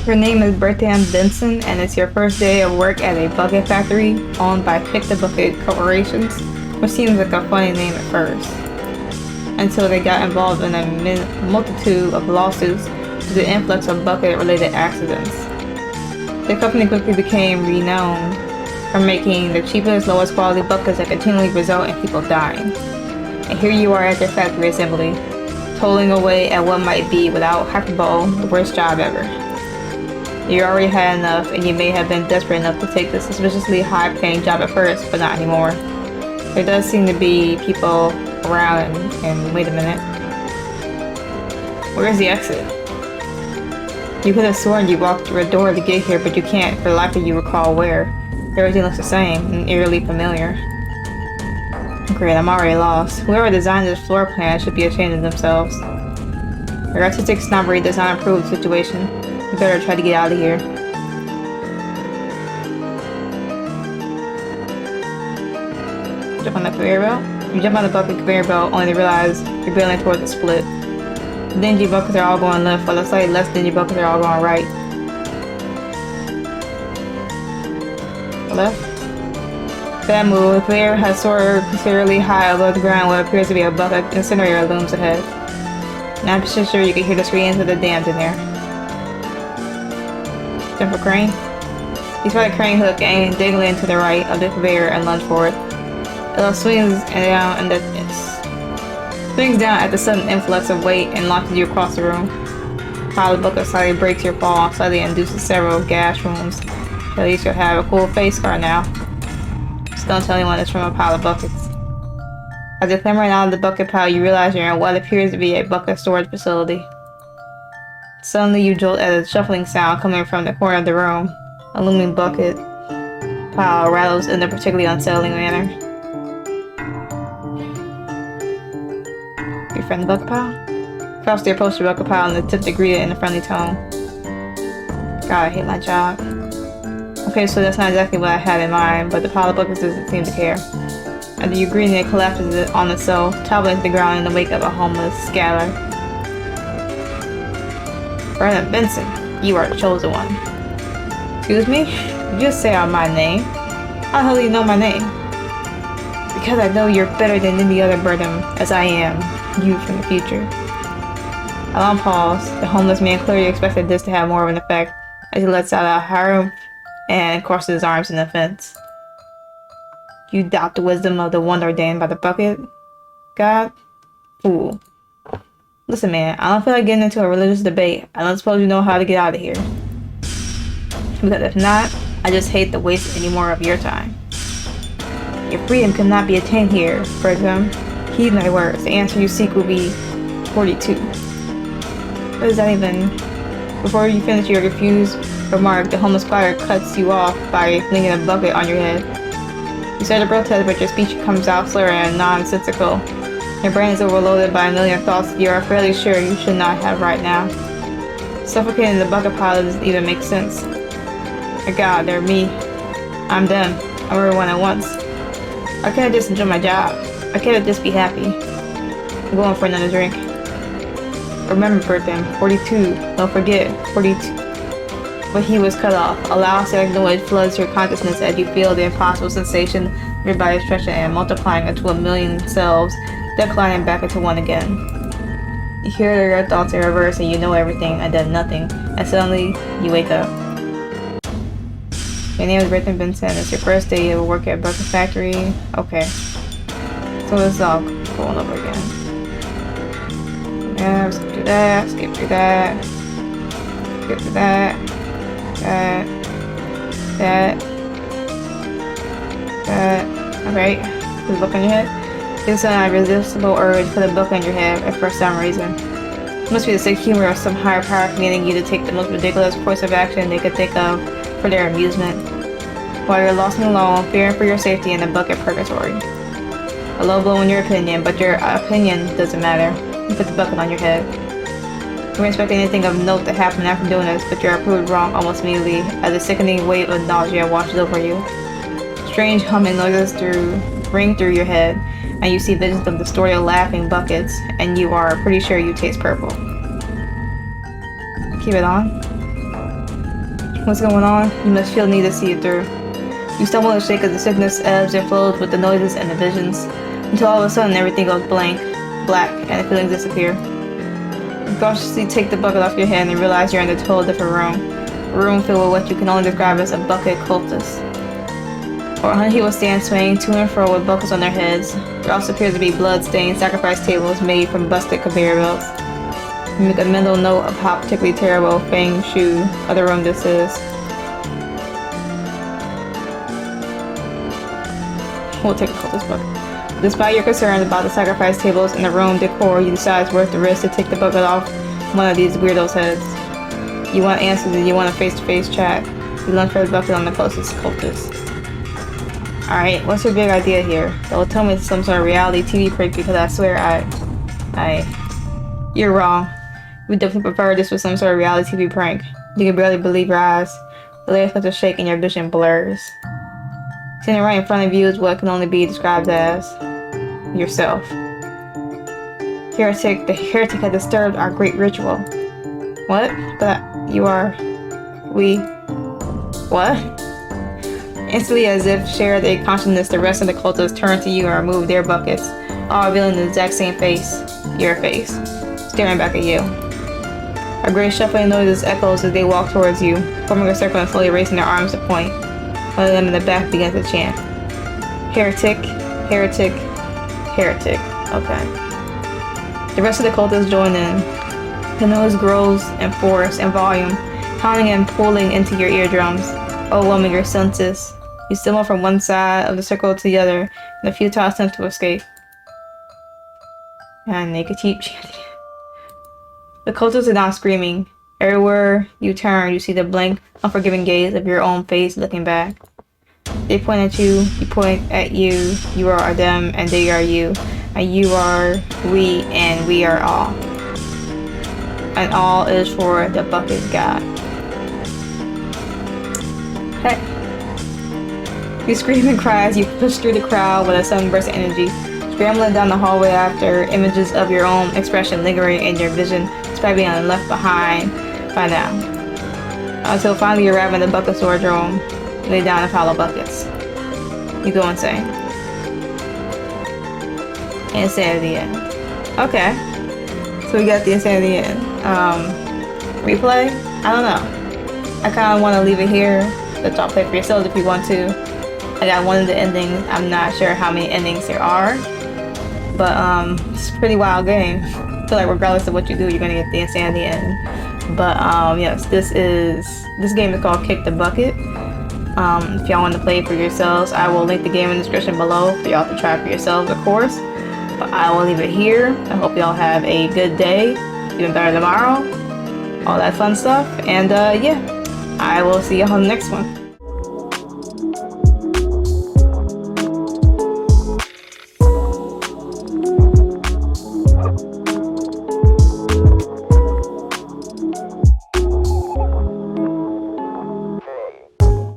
Your name is Bertram Benson, and it's your first day of work at a bucket factory owned by Pick the Bucket Corporations, which seems like a funny name at first, until they got involved in a multitude of lawsuits due to the influx of bucket-related accidents. The company quickly became renowned for making the cheapest, lowest quality buckets that continually result in people dying. And here you are at your factory assembly, toiling away at what might be, without hyperbole, the worst job ever. You already had enough, and you may have been desperate enough to take this suspiciously high-paying job at first, but not anymore. There does seem to be people around, and wait a minute. Where's the exit? You could have sworn you walked through a door to get here, but you can't for the life of you recall where. Everything looks the same, and eerily familiar. Great, I'm already lost. Whoever designed this floor plan should be ashamed of themselves. Your artistic snobbery does not improve the situation. You better try to get out of here. Jump on the conveyor belt? You jump on the bucket conveyor belt only to realize you're building towards a split. The dingy buckets are all going left, while the slightly less dingy buckets are all going right. Left? Bad move. The conveyor has soared considerably high above the ground. What appears to be a bucket incinerator looms ahead. Now I'm sure you can hear the screams of the damned in there. Jump for crane. You try the crane hook and dangling into the right of the conveyor and lunge forward. It swings down at the sudden influx of weight and launches you across the room. Pile of buckets slightly breaks your fall, slightly induces several gash wounds. At least you'll have a cool face scar now. Just don't tell anyone it's from a pile of buckets. As you're clambering out of the bucket pile, you realize you're in what appears to be a bucket storage facility. Suddenly you jolt at a shuffling sound coming from the corner of the room. A looming bucket pile rattles in a particularly unsettling manner. Your friend the bucket pile? Crouch to approach the bucket pile and attempt to greet it in a friendly tone. God, I hate my job. Okay, so that's not exactly what I had in mind, but the pile of buckets doesn't seem to care. After you greet it, collapses on itself, toppling to the ground in the wake of a homeless scatter. Vernon Benson, you are the chosen one. Excuse me? You just say out my name. How the hell do you know my name? Because I know you're better than any other Burnham, as I am, you from the future. A long pause. The homeless man clearly expected this to have more of an effect, as he lets out a harum and crosses his arms in offense. You doubt the wisdom of the one ordained by the bucket god? Fool. Listen, man, I don't feel like getting into a religious debate. I don't suppose you know how to get out of here. Because if not, I just hate to waste any more of your time. Your freedom cannot be attained here, Bertram. Heed my words. The answer you seek will be 42. What is that even? Before you finish your confused remark, the homeless squatter cuts you off by flinging a bucket on your head. You start to protest, but your speech comes out slurred and nonsensical. Your brain is overloaded by a million thoughts you are fairly sure you should not have right now. Suffocating the bucket pile doesn't even make sense. My God, they're me. I'm them. I'm everyone at once. I can't just enjoy my job. I can't just be happy. I'm going for another drink. Remember, Bertram, 42. Don't forget, 42. But he was cut off. A loud static noise floods your consciousness as you feel the impossible sensation of your body stretching and multiplying into a million selves, declining back into one again. You hear your thoughts in reverse and you know everything and then nothing, and suddenly you wake up. Your name is Bertram Benson. It's your first day of work at Bucket Factory. Okay. So it's all going over again. Yeah, skip through that, skip through that, skip through that, that. Alright. Put the book on your head. It's an irresistible urge to put a book on your head for some reason. It must be the sick humor of some higher power commanding you to take the most ridiculous course of action they could think of for their amusement. While you're lost and alone, fearing for your safety in the bucket purgatory. A low blow in your opinion, but your opinion doesn't matter. You put the bucket on your head. You weren't expecting anything of note to happen after doing this, but you are proved wrong almost immediately as a sickening wave of nausea washes over you. Strange humming noises ring through your head, and you see visions of distorted laughing buckets, and you are pretty sure you taste purple. Keep it on. What's going on? You must feel the need to see it through. You stumble and shake as the sickness ebbs and flows with the noises and the visions, until all of a sudden everything goes black, and the feelings disappear. You cautiously take the bucket off your head and realize you're in a total different room. A room filled with what you can only describe as a bucket cultist. Or 100 people stand swaying to and fro with buckets on their heads. There also appears to be blood-stained sacrifice tables made from busted conveyor belts. You make a mental note of how particularly terrible Feng Shu of the room this is. We'll take a cultist bucket. Despite your concerns about the sacrifice tables and the room decor, you decide it's worth the risk to take the bucket off one of these weirdos' heads. You want answers and you want a face-to-face chat. You lunge for the bucket on the closest cultist. Alright, what's your big idea here? Don't tell me it's some sort of reality TV prank because I swear You're wrong. We definitely prefer this was some sort of reality TV prank. You can barely believe your eyes. The legs start to shake and your vision blurs. Standing right in front of you is what can only be described as yourself. Heretic, the heretic had disturbed our great ritual. What? But you are... What? Instantly, as if shared a consciousness, the rest of the cultists turn to you and remove their buckets, all revealing the exact same face, your face, staring back at you. A great shuffling noise echoes as they walk towards you, forming a circle and slowly raising their arms to point. One of them in the back begins to chant. Heretic, heretic, heretic. Okay. The rest of the cultists join in. The noise grows in force and volume, pounding and pulling into your eardrums, overwhelming your senses. You stumble from one side of the circle to the other in a futile attempt to escape. And they could keep chanting. The cultists are now screaming. Everywhere you turn, you see the blank, unforgiving gaze of your own face looking back. They point at you point at you, you are them, and they are you, and you are we, and we are all. And all is for the bucket god. Hey. You scream and cry as you push through the crowd with a sudden burst of energy, scrambling down the hallway after images of your own expression lingering in your vision, despite being left behind by now. Until finally you arrive in the bucket storage room, lay down a pile of buckets. You go insane. Insanity end. Okay. So we got the insanity end. Replay? I don't know. I kind of want to leave it here. Let y'all play for yourselves if you want to. I got one of the endings. I'm not sure how many endings there are. But it's a pretty wild game. I feel like regardless of what you do, you're gonna get the insanity end. But yes, this game is called Kick the Bucket. If y'all want to play it for yourselves, I will link the game in the description below for y'all to try for yourselves, of course. But I will leave it here. I hope y'all have a good day, even better tomorrow, all that fun stuff. And yeah, I will see y'all on the next one.